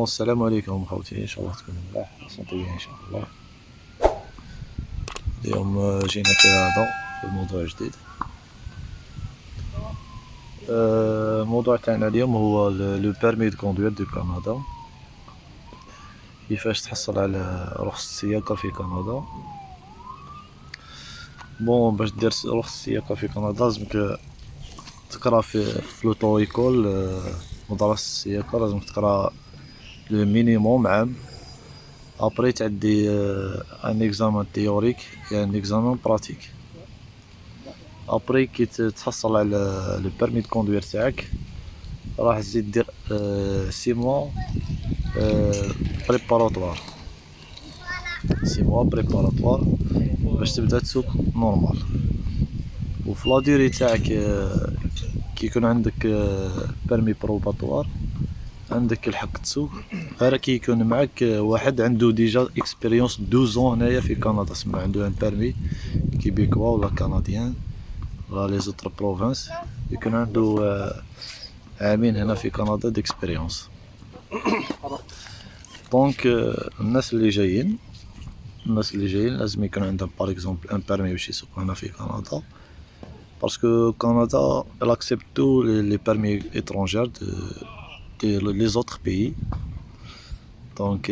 السلام عليكم خوتي، ان شاء الله تكونوا ملاح صوتيين ان شاء الله. اليوم جينا في هذا في موضوع جديد. الموضوع تاعنا اليوم هو لو بيرمي دو كوندوير دو كندا، كيفاش تحصل على رخصة السياقة في كندا. بون باش دير رخصة السياقة في كندا لازمك تقرا في لوطو ايكول، مدرسة السياقة لازمك تقرا لو مينيموم عام. ابري تعدي ان اكزامان تيوريك يعني ان اكزامان براتيك. ابري كي تحصل على لو بيرمي دو كوندوير تاعك راح تزيد دير 6 موا بريباراتوار، 6 موا بريباراتوار باش تبدا تسوق نورمال. وفي لا دوري تاعك كي يكون عندك بيرمي بروباتوار عندك الحق تسوق غير كي يكون معك واحد عنده ديجا اكسبيريونس 12 هنايا في كندا، سما عنده ان بيرمي كيبيكوا ولا كنديان ولا لي زوتر بروفانس، يكون عنده عامين هنا في كندا ديكسبيريونس. دونك الناس اللي جايين لازم يكون عندهم باغ اكزومبل ان بيرمي باش يسوقوا هنا في كندا، باسكو كندا elle accepte tous les permis étrangers de les autres pays. دونك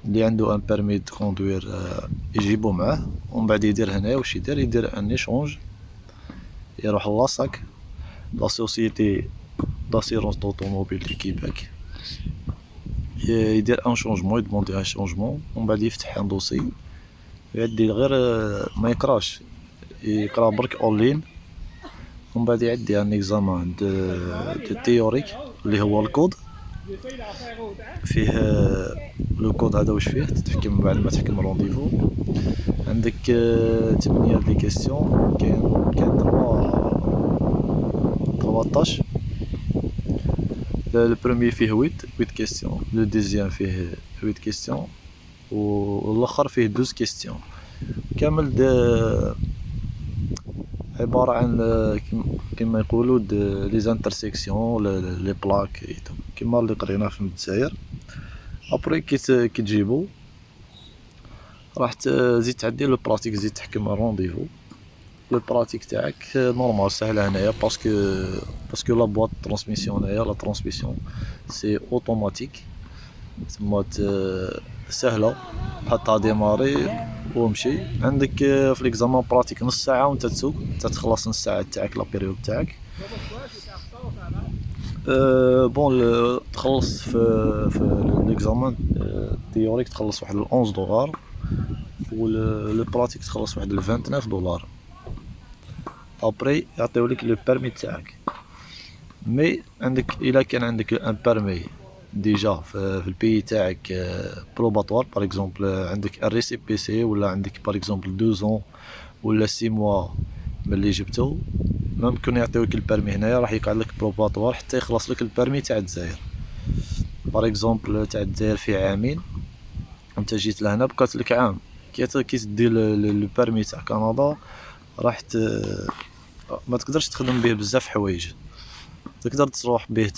اللي عنده ان بيرمي دو كوندوير يجيبو معاه، ومن بعد يدير هنا واش يدير ان ايشونج، يروح للاصاك لا سوسيتي داسيرونس دوطوموبيل دو كيباك، يدير ان شونجمون، يدموندي ان شونجمون، ومن بعد يفتح ان دوسي يعدي غير ما يقراش، يقرا برك اونلاين، ومن بعد يعدي ان اكزامان دو تيوريك اللي هو الكود. فيه لو كود هذا واش فيه تتحكم بعد ما تحكم رونديفو. عندك 8 لي كيسيون، كاين 13. لو بروميي فيه 8 كيسيون، لو دوزيام فيه 8 كيسيون، والاخر فيه 12 كيسيون. كامل عبارة عن كما يقولوا لي زانترسيكسيون لي بلاك كما اللي قريناه في الجزائر. ابري كي تجيبو راح تزيد تعدي لو براتيك، تزيد تحكم الرونديفو. لو براتيك تاعك نورمال سهله هنايا، باسكو لا بواط ترانسميسيون هنايا لا ترانسميسيون سي اوتوماتيك، تما سهله حطها ديماري ومشي. عندك في ليكزامان براتيك نص ساعه وانت تسوق، انت تخلص نص ساعه تاعك لا بيريود تاعك. بون تخلص في ليكزامان تيوريك تخلص واحد $11، ولو براتيك تخلص واحد $29. ابري يعطيولك لو بيرمي تاعك. مي عندك الا كان عندك ان بيرمي ديجا في البي تاعك بروباتوار، باغ اكزومبل عندك ار سي بي سي، ولا عندك باغ اكزومبل 12 ولا 6 موا ملي جبتو، ممكن يعطيوك البيرمي هنايا راح يقعد لك بروباتوار حتى يخلص لك البيرمي تاع الجزائر. باغ اكزومبل تاع الجزائر في عامين، انت جيت لهنا بقات لك عام، كي تدي لو بيرمي تاع كندا راح ما تقدرش تخدم به بزاف حوايج. تقدر تروح به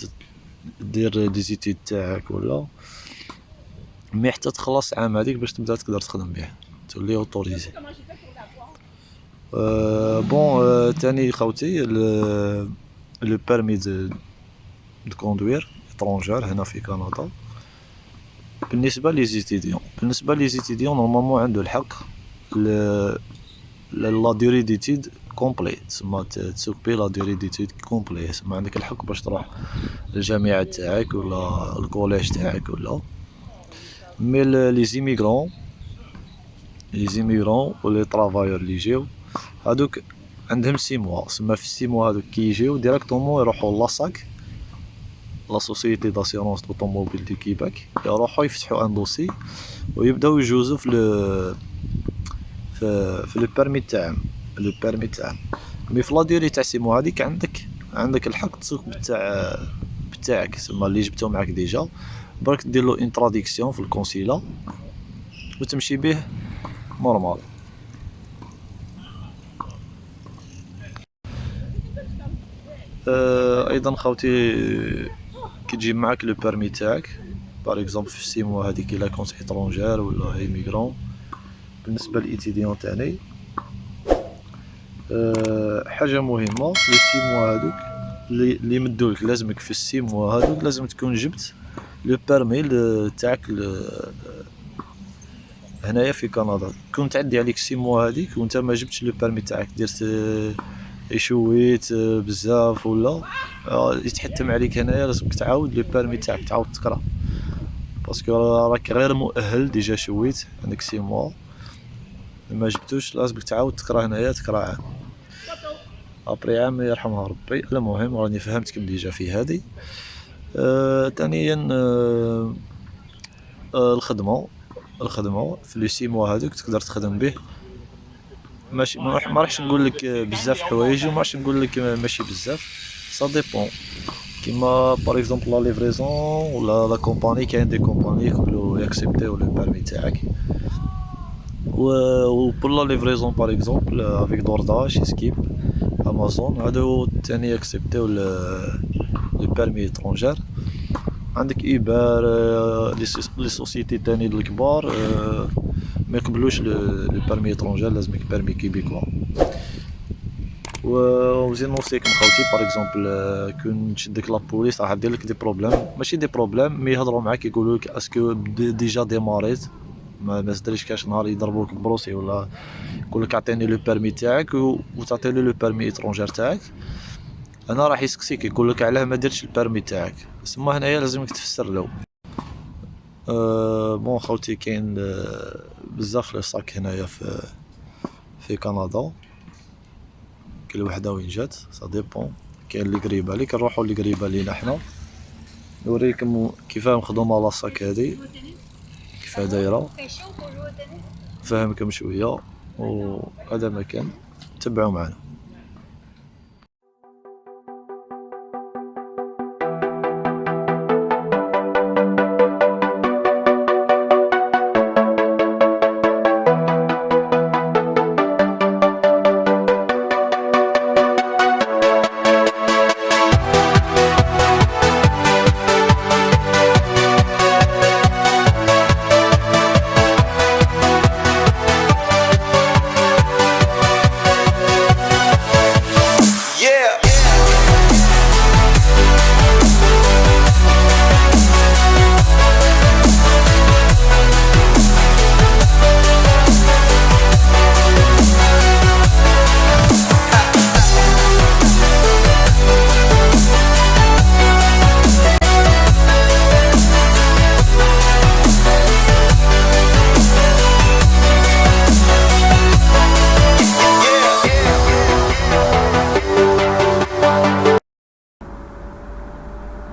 دير دي زيتيد تاعك ولا مي حتى تخلص عام هذيك باش تبدا تقدر تخدم به، تولي اوتوريزي. بون تاني خوتي لو بيرمي دو كوندوير اترونجير هنا في كندا بالنسبه لي زيتيديون نورمالمون عنده الحق لا دوري ديتيد كومبلي، تسمى تسوق بي لا دوري ديتيد كومبلي، تسمى عندك الحق باش تروح الجامعه تاعك ولا الكوليج تاعك ولا. مي لي زيميغرون ولي طرافايور اللي يجيو هادوك عندهم 6 موا، تسمى في 6 موا هادوك كي يجيو ديراكتومون يروحوا لاصاك لا سوسيتي داسيرونس دوطوموبيل دو كيباك، يروحوا يفتحوا ان دوسي ويبداو يجوزوا في لو بيرمي تاعهم. مي في لا دوري تاع 6 موا هذيك عندك الحق تسوق بتاعك، تسمى اللي جبتو معاك ديجا، برك دير له انتراديكسيون في الكونسيلا وتمشي به نورمال. ايضا خوتي كي تجيب معاك لو بيرمي تاعك باغ اكزومبل في 6 موا هذيك الا كنت ايترونجير ولا ايميغرون. بالنسبه للايتيديون تاني حاجه مهمه في لي 6 موا هذوك اللي مدولك، لازمك في 6 موا هذوك لازم تكون جبت لو بيرمي تاعك هنايا في كندا. كون تعدي عليك 6 موا هذيك وانت ما جبتش لو بيرمي تاعك، درت يشويت بزاف ولا يتحتم عليك هنايا، لازمك تعاود لو بيرمي تاعك تعاود تقرا، باسكو راك غير مؤهل ديجا شويت عندك 6 موا ما جبتوش، لازمك تعاود تقرا هنايا، تقرا عام ابري عام يرحمها ربي. المهم راني فهمتكم ديجا في هذه. ثانيا الخدمه في لي 6 موا هذوك تقدر تخدم به، ماشي ما راحش نقول لك بزاف حوايج وما راحش نقول لك ماشي بزاف، سا ديبون. كيما باغ اكزومبل لا ليفريزون ولا لا كومباني، كاين دي كومباني يقبلوا ياكسبتيو لو بيرمي تاعك، و بور لا ليفريزون باغ اكزومبل افيك دورداش سكيب امازون هادو تاني ياكسبتيو لو بيرمي اترونجير. عندك ايبار لي سوسيتي تاني الكبار ما يقبلوش لو بيرمي اترونجير، لازمك بيرمي كيبيكوا. وزين نوصيكم خوتي باغ اكزومبل كون تشدك لابوليس راح دير لك دي بروبليم، ماشي دي بروبليم مي يهضروا معاك يقولوا لك اسكو ديجا ديماريت، ما تدريش كاش نهار يضربوك بروسي ولا يقول لك اعطيني لو بيرمي تاعك وتعطي له لو بيرمي اترونجير تاعك. انا راح يسقسيك يقول لك علاه ما درتش البيرمي تاعك، سما هنايا لازمك تفسر له. بون خوتي كاين بزاف لي صاك هنايا في كندا، كل وحده وين جات سا ديبون. كاين اللي قريبه لي كنروحوا اللي قريبه لينا حنا، نوريكم كيفاه مخدومه لاصاك هذه كيفاه دايره، فهمكم شويه وهذا مكان تبعوا معنا.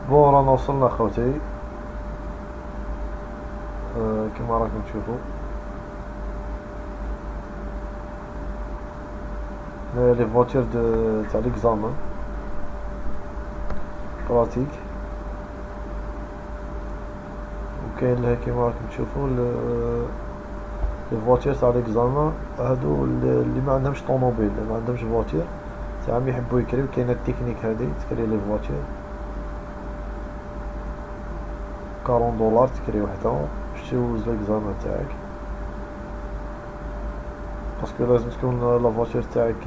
بون رانا وصلنا خوتي، كما راكم تشوفوا لي فواتير تاع ليكزامان براتيك، وكاين لها كما راكم تشوفوا لي فواتير تاع ليكزامان هادو اللي ما عندهمش طوموبيل، اللي ما عندهمش فواتير تاعهم يحبوا يكريو. كاينه التكنيك هذه تكري لي فواتير 40 دولار تكري وحده باش توز ليكزامان تاعك، باسكو لازم تكون لا فواتير تاعك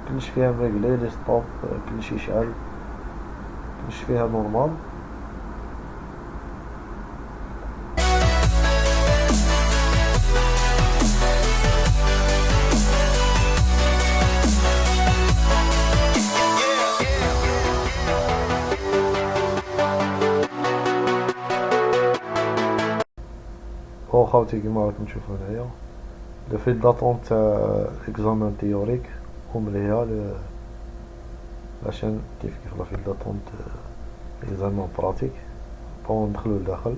كلش فيها مريقلي، لي ستوب كلش يشعل، كلش فيها نورمال. هو خاوتي كيما راكم تشوفوا هنايا لو فيل داطون تاع اكزامان تيوريك ومليها عشان كيف لا فيل داطون تاع اكزامان براتيك. بون ندخلو لداخل.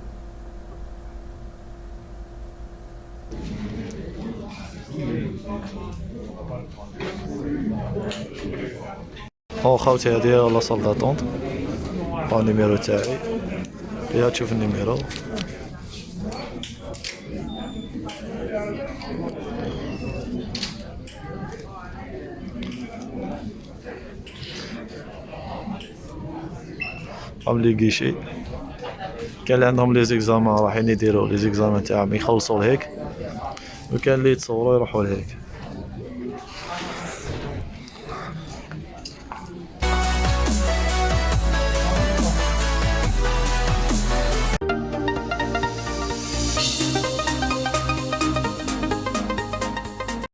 هو خاوتي هادي هي لا صال داطونط، با النيميرو تاعي فيها تشوف النيميرو. هم لي كيشي كان اللي عندهم لي زيكزامان رايحين يديروا لي زيكزامان تاعهم يخلصوا لهيك، وكان اللي يتصوروا يروحوا لهيك.